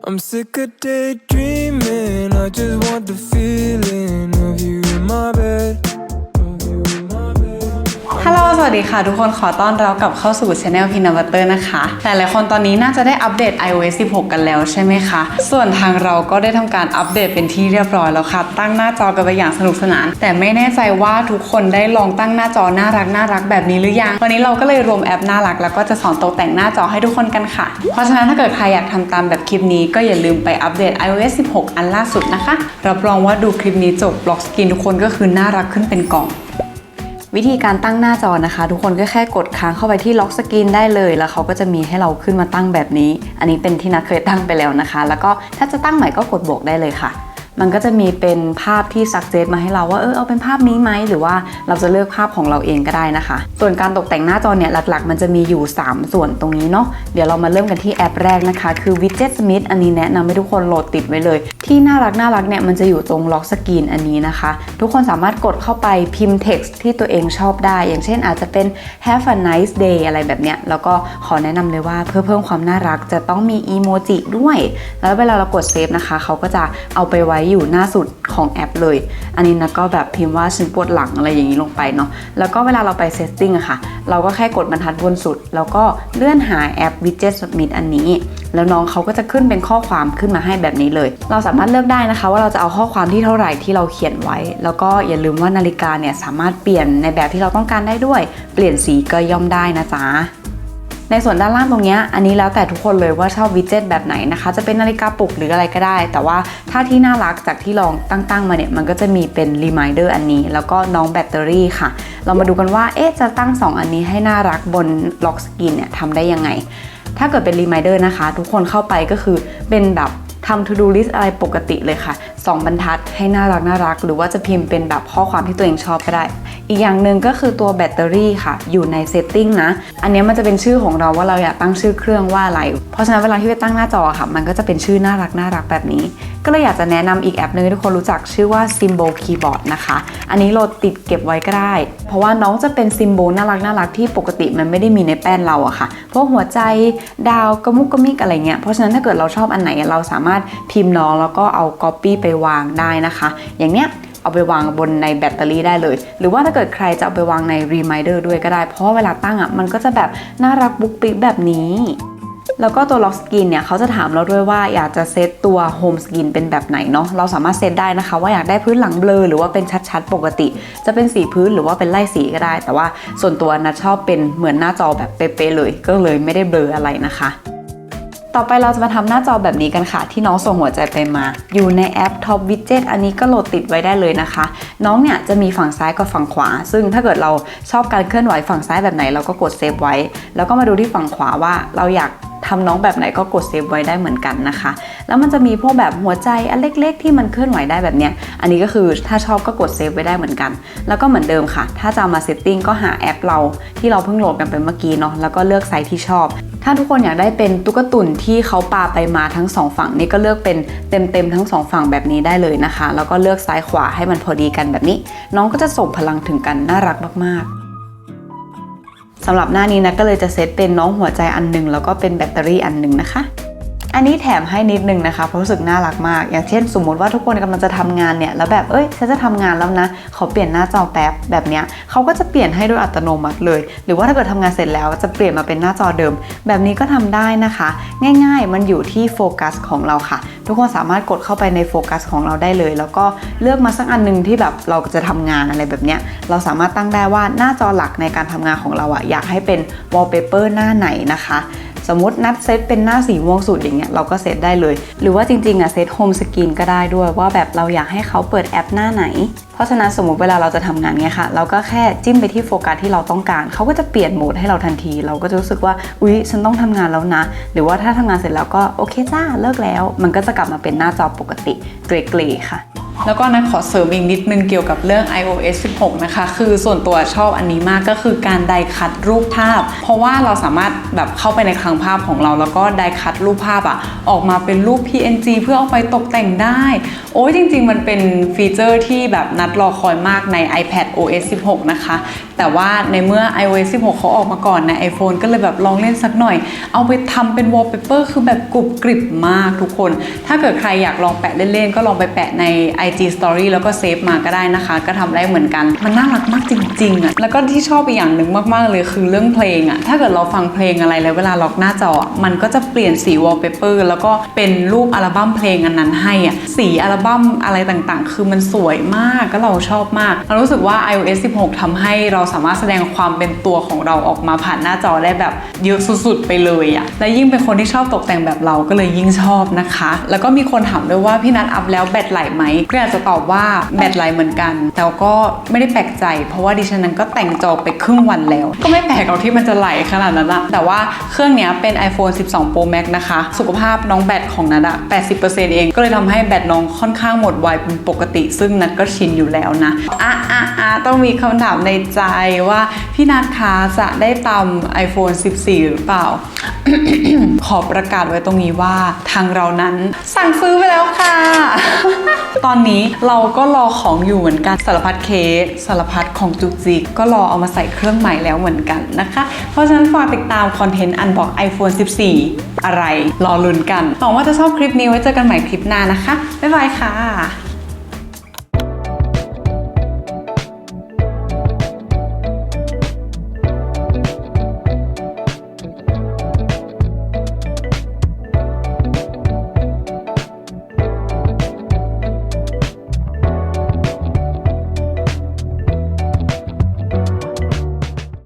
I'm sick of daydreaming. I just want the feeling of you in my bed. ฮัลโหลสวัสดีค่ะทุกคนขอต้อนรับกลับเข้าสู่ Channel Peanut Butter นะคะหลายๆคนตอนนี้น่าจะได้อัปเดต iOS 16 กันแล้วใช่ไหมคะส่วนทางเราก็ได้ทำการอัปเดตเป็นที่เรียบร้อยแล้วค่ะตั้งหน้าจอกันไปอย่างสนุกสนานแต่ไม่แน่ใจว่าทุกคนได้ลองตั้งหน้าจอน่ารักแบบนี้หรือยังวันนี้เราก็เลยรวมแอปน่ารักแล้วก็จะสอนตกแต่งหน้าจอให้ทุกคนกันค่ะเพราะฉะนั้นถ้าเกิดใครอยากทำตามแบบคลิปนี้ก็อย่าลืมไปอัปเดต iOS 16 อันล่าสุดนะคะรับรองว่าดูคลิปนี้จบล็อกสกรีนทุกคนก็คือน่ารักขึ้นเป็นกล่องวิธีการตั้งหน้าจอนะคะทุกคนก็แค่กดค้างเข้าไปที่ล็อกสกรีนได้เลยแล้วเขาก็จะมีให้เราขึ้นมาตั้งแบบนี้อันนี้เป็นที่นัทเคยตั้งไปแล้วนะคะแล้วก็ถ้าจะตั้งใหม่ก็กดบวกได้เลยค่ะมันก็จะมีเป็นภาพที่ซักเจตมาให้เราว่าเอาเป็นภาพนี้ไหมหรือว่าเราจะเลือกภาพของเราเองก็ได้นะคะส่วนการตกแต่งหน้าจอเนี่ยหลักๆมันจะมีอยู่3ส่วนตรงนี้เนาะเดี๋ยวเรามาเริ่มกันที่แอปแรกนะคะคือ Widget Smith อันนี้แนะนำให้ทุกคนโหลดติดไว้เลยที่น่ารักเนี่ยมันจะอยู่ตรงล็อกสกรีนอันนี้นะคะทุกคนสามารถกดเข้าไปพิมพ์ text ที่ตัวเองชอบได้อย่างเช่นอาจจะเป็น Have a nice day อะไรแบบเนี้ยแล้วก็ขอแนะนำเลยว่าเพื่อเพิ่มความน่ารักจะต้องมีอีโมจิด้วยแล้วเวลาเรากดเซฟนะคะเขาก็จะเอาไปไว้อยู่หน้าสุดของแอปเลยอันนี้นะก็แบบพิมพ์ว่าฉันปวดหลังอะไรอย่างนี้ลงไปเนาะแล้วก็เวลาเราไป setting อะค่ะเราก็แค่กดบรรทัดบนสุดแล้วก็เลื่อนหาแอป Widget Smith อันนี้แล้วน้องเขาก็จะขึ้นเป็นข้อความขึ้นมาให้แบบนี้เลยเราสามารถเลือกได้นะคะว่าเราจะเอาข้อความที่เท่าไหร่ที่เราเขียนไว้แล้วก็อย่าลืมว่านาฬิกาเนี่ยสามารถเปลี่ยนในแบบที่เราต้องการได้ด้วยเปลี่ยนสีก็ย่อมได้นะจ๊ะในส่วนด้านล่างตรงนี้อันนี้แล้วแต่ทุกคนเลยว่าชอบวิดเจ็ตแบบไหนนะคะจะเป็นนาฬิกาปลุกหรืออะไรก็ได้แต่ว่าถ้าที่น่ารักจากที่ลองตั้งมาเนี่ยมันก็จะมีเป็น reminder อันนี้แล้วก็น้องแบตเตอรี่ค่ะเรามาดูกันว่าจะตั้ง2อันนี้ให้น่ารักบนล็อกสกรีนเนี่ยทำได้ยังไงถ้าเกิดเป็น reminder นะคะทุกคนเข้าไปก็คือเป็นแบบทำ to do list อะไรปกติเลยค่ะ2บรรทัดให้น่ารักหรือว่าจะพิมพ์เป็นแบบข้อความที่ตัวเองชอบก็ได้อีกอย่างหนึ่งก็คือตัวแบตเตอรี่ค่ะอยู่ใน setting นะอันนี้มันจะเป็นชื่อของเราว่าเราอยากตั้งชื่อเครื่องว่าอะไรเพราะฉะนั้นเวลาที่ไปตั้งหน้าจอค่ะมันก็จะเป็นชื่อน่ารักแบบนี้ก็เลยอยากจะแนะนำอีกแอปนึงให้ทุกคนรู้จักชื่อว่า Symbol Keyboard นะคะอันนี้โหลดติดเก็บไว้ก็ได้เพราะว่าน้องจะเป็นซิมโบลน่ารักที่ปกติมันไม่ได้มีในแป้นเราอะค่ะพวกหัวใจดาวกระมุกกระมิกอะไรเงี้ยเพราะฉะนั้นถ้าเกิดเราชอบอันไหนเราสามารถพิมพ์น้องแล้วก็เอา copy ไปวางได้นะคะอย่างเนี้ยเอาไปวางบนในแบตเตอรี่ได้เลยหรือว่าถ้าเกิดใครจะเอาไปวางใน reminder ด้วยก็ได้เพราะเวลาตั้งอ่ะมันก็จะแบบน่ารักบุ๊กปิ๊กแบบนี้แล้วก็ตัวล็อกสกรีนเนี่ยเขาจะถามเราด้วยว่าอยากจะเซตตัวโฮมสกรีนเป็นแบบไหนเนาะเราสามารถเซตได้นะคะว่าอยากได้พื้นหลังเบลอหรือว่าเป็นชัดๆปกติจะเป็นสีพื้นหรือว่าเป็นไล่สีก็ได้แต่ว่าส่วนตัวนัทชอบเป็นเหมือนหน้าจอแบบเป๊ะๆเลยก็เลยไม่ได้เบลออะไรนะคะต่อไปเราจะมาทำหน้าจอแบบนี้กันค่ะที่น้องส่งหัวใจไปมาอยู่ในแอป Top Widget อันนี้ก็โหลดติดไว้ได้เลยนะคะน้องเนี่ยจะมีฝั่งซ้ายกับฝั่งขวาซึ่งถ้าเกิดเราชอบการเคลื่อนไหวฝั่งซ้ายแบบไหนเราก็กดเซฟไว้แล้วก็มาดูที่ฝั่งขวาว่าเราอยากทำน้องแบบไหนก็กดเซฟไว้ได้เหมือนกันนะคะแล้วมันจะมีพวกแบบหัวใจอันเล็กๆที่มันเคลื่อนไหวได้แบบเนี้ยอันนี้ก็คือถ้าชอบก็กดเซฟไว้ได้เหมือนกันแล้วก็เหมือนเดิมค่ะถ้าจะมาเซตติ้งก็หาแอปเราที่เราเพิ่งโหลดกันไปเมื่อกี้เนาะแล้วก็เลือกไซส์ที่ชอบถ้าทุกคนอยากได้เป็นตุ๊กตุ่นที่เขาปาไปมาทั้ง2ฝั่งนี่ก็เลือกเป็นเต็มทั้ง2ฝั่งแบบนี้ได้เลยนะคะแล้วก็เลือกซ้ายขวาให้มันพอดีกันแบบนี้น้องก็จะส่งพลังถึงกันน่ารักมากๆสำหรับหน้านี้นะก็เลยจะเซตเป็นน้องหัวใจอันนึงแล้วก็เป็นแบตเตอรี่อันนึงนะคะอันนี้แถมให้นิดนึงนะคะเพราะรู้สึกน่ารักมากอย่างเช่นสมมติว่าทุกคนกำลังจะทำงานเนี่ยแล้วแบบฉันจะทำงานแล้วนะขอเปลี่ยนหน้าจอแป๊บแบบเนี้ยเขาก็จะเปลี่ยนให้โดยอัตโนมัติเลยหรือว่าถ้าเกิดทำงานเสร็จแล้วจะเปลี่ยนมาเป็นหน้าจอเดิมแบบนี้ก็ทำได้นะคะง่ายๆมันอยู่ที่โฟกัสของเราค่ะทุกคนสามารถกดเข้าไปในโฟกัสของเราได้เลยแล้วก็เลือกมาสักอันนึงที่แบบเราจะทำงานอะไรแบบเนี้ยเราสามารถตั้งได้ว่าหน้าจอหลักในการทำงานของเราอยากให้เป็นวอลเปเปอร์หน้าไหนนะคะสมมตินัดเซตเป็นหน้าสีม่วงสุดอย่างเงี้ยเราก็เซตได้เลยหรือว่าจริงๆเซตโฮมสกรีนก็ได้ด้วยว่าแบบเราอยากให้เขาเปิดแอปหน้าไหนเพราะฉะนั้นสมมติเวลาเราจะทำงานเงี้ยค่ะเราก็แค่จิ้มไปที่โฟกัสที่เราต้องการเขาก็จะเปลี่ยนโหมดให้เราทันทีเราก็จะรู้สึกว่าอุ๊ยฉันต้องทำงานแล้วนะหรือว่าถ้าทำงานเสร็จแล้วก็โอเคจ้าเลิกแล้วมันก็จะกลับมาเป็นหน้าจอปกติเกรๆค่ะแล้วก็นัทขอเสริมอีกนิดนึงเกี่ยวกับเรื่อง iOS 16 นะคะคือส่วนตัวชอบอันนี้มากก็คือการไดคัทรูปภาพเพราะว่าเราสามารถแบบเข้าไปในคลังภาพของเราแล้วก็ไดคัทรูปภาพออกมาเป็นรูป PNG เพื่อเอาไปตกแต่งได้โอ้ยจริงๆมันเป็นฟีเจอร์ที่แบบนัทรอคอยมากใน iPad OS 16 นะคะ แต่ว่าในเมื่อ iOS 16 เขาออกมาก่อนใน iPhone ก็เลยแบบลองเล่นสักหน่อยเอาไปทำเป็น wallpaper คือแบบกรุบกริบมากทุกคนถ้าเกิดใครอยากลองแปะเล่นๆก็ลองไปแปะใน IG Story แล้วก็เซฟมาก็ได้นะคะก็ทำได้เหมือนกันมันน่ารักมากจริงๆอ่ะแล้วก็ที่ชอบอีกอย่างหนึ่งมากๆเลยคือเรื่องเพลงอ่ะถ้าเกิดเราฟังเพลงอะไรแล้วเวลาล็อกหน้าจอมันก็จะเปลี่ยนสี wallpaper แล้วก็เป็นรูปอัลบั้มเพลงอันนั้นให้อ่ะสีอัลบั้มอะไรต่างๆคือมันสวยมากก็เราชอบมากเรารู้สึกว่า iOS 16 ทำให้เราสามารถแสดงความเป็นตัวของเราออกมาผ่านหน้าจอได้แบบเยอะสุดๆไปเลยอ่ะและยิ่งเป็นคนที่ชอบตกแต่งแบบเราก็เลยยิ่งชอบนะคะแล้วก็มีคนถามด้วยว่าพี่นัทอัพแล้วแบตไหลไหมก็อยากจะตอบว่าแบตไหลเหมือนกันแต่ก็ไม่ได้แปลกใจเพราะว่าดิฉันนั้นก็แต่งจอไปครึ่งวันแล้วก็ไม่แปลกหรอกที่มันจะไหลขนาดนั้นอะแต่ว่าเครื่องนี้เป็น iPhone 12 Pro Max นะคะสุขภาพน้องแบตของนัทอะ 80% เองก็เลยทำให้แบตน้องค่อนข้างหมดไวเป็นปกติซึ่งนัทก็ชินอยู่แล้วนะต้องมีคำถามในใจว่าพี่นัทคะจะได้ตาม iPhone 14 หรือเปล่า ขอประกาศไว้ตรงนี้ว่าทางเรานั้นสั่งซื้อไปแล้วค่ะ ตอนนี้เราก็รอของอยู่เหมือนกันสารพัดเคสสารพัดของจุกจิกก็รอเอามาใส่เครื่องใหม่แล้วเหมือนกันนะคะเพราะฉะนั้นฝากติดตามคอนเทนต์อันบอก iPhone 14 อะไรรอลุ้นกันหวังว่าจะชอบคลิปนี้ไว้เจอกันใหม่คลิปหน้านะคะบ๊ายบายค่ะ